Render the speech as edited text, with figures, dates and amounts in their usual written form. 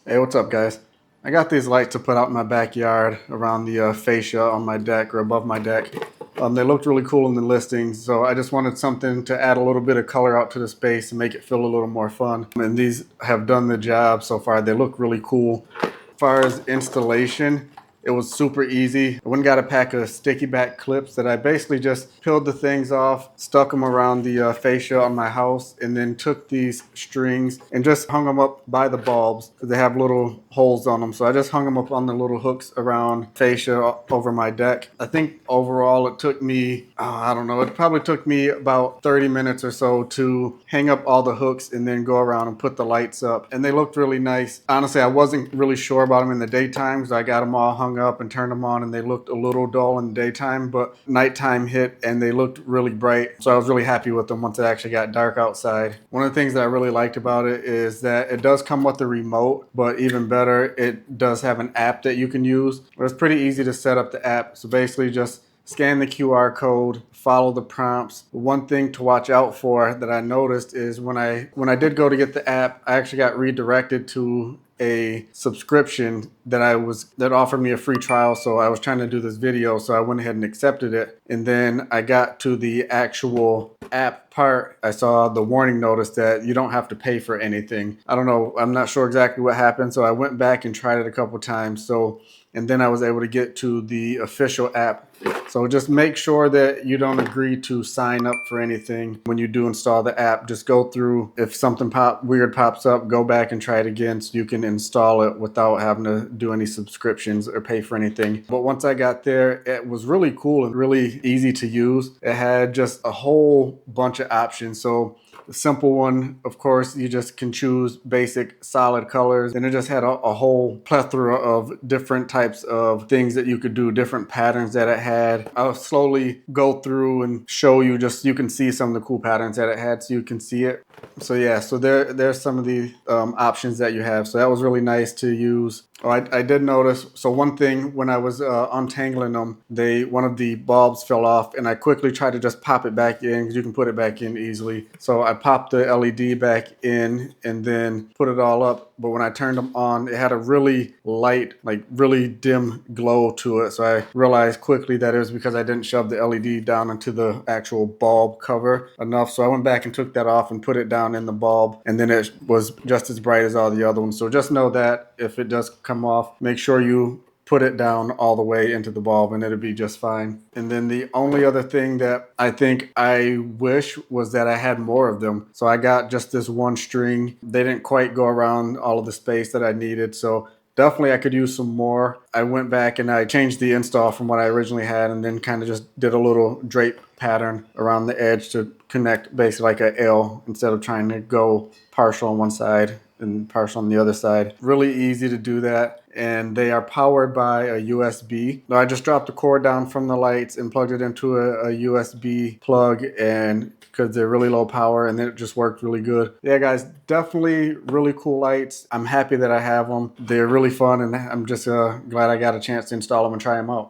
Hey, what's up, guys? I got these lights to put out in my backyard around the fascia on my deck or above my deck. They looked really cool in the listings, so I just wanted something to add a little bit of color out to the space and make it feel a little more fun. And these have done the job so far. They look really cool. As far as installation, it was super easy. I went and got a pack of sticky back clips that I basically just peeled the things off, stuck them around the fascia on my house, and then took these strings and just hung them up by the bulbs because they have little holes on them. So I just hung them up on the little hooks around fascia over my deck. I think overall it took me, I don't know, it probably took me about 30 minutes or so to hang up all the hooks and then go around and put the lights up. And they looked really nice. Honestly, I wasn't really sure about them in the daytime because I got them all hung up and turned them on and they looked a little dull in the daytime, but nighttime hit and they looked really bright. So I was really happy with them once it actually got dark outside. One of the things that I really liked about it is that it does come with a remote, but even better, it does have an app that you can use. It's pretty easy to set up the app. So basically just scan the QR code, follow the prompts. One thing to watch out for that I noticed is when I did go to get the app, I actually got redirected to a subscription that offered me a free trial. So I was trying to do this video, so I went ahead and accepted it. And then I got to the actual app part, I saw the warning notice that you don't have to pay for anything. I don't know, I'm not sure exactly what happened, so I went back and tried it a couple times. And then I was able to get to the official app. So just make sure that you don't agree to sign up for anything when you do install the app. Just go through, if something weird pops up, go back and try it again so you can install it without having to do any subscriptions or pay for anything. But once I got there, it was really cool and really easy to use. It had just a whole bunch of options. So the simple one, of course, you just can choose basic solid colors. And it just had a whole plethora of different types of things that you could do, different patterns that it had. I'll slowly go through and show you, just you can see some of the cool patterns that it had so you can see it. So yeah, so there's some of the options that you have. So that was really nice to use. Oh, I did notice, so one thing when I was untangling them, one of the bulbs fell off and I quickly tried to just pop it back in because you can put it back in easily. So I popped the LED back in and then put it all up. But when I turned them on, it had a really light, like really dim glow to it. So I realized quickly that it was because I didn't shove the LED down into the actual bulb cover enough. So I went back and took that off and put it down in the bulb, and then it was just as bright as all the other ones. So just know that if it does come off, make sure you put it down all the way into the bulb and it'll be just fine. And then the only other thing that I think I wish was that I had more of them. So I got just this one string. They didn't quite go around all of the space that I needed. So definitely I could use some more. I went back and I changed the install from what I originally had and then kind of just did a little drape pattern around the edge to connect basically like an L instead of trying to go partial on one side and partial on the other side. Really easy to do that, and they are powered by a USB. Now I just dropped the cord down from the lights and plugged it into a USB plug, and because they're really low power, and it just worked really good. Yeah, guys, definitely really cool lights. I'm happy that I have them. They're really fun, and I'm just glad I got a chance to install them and try them out.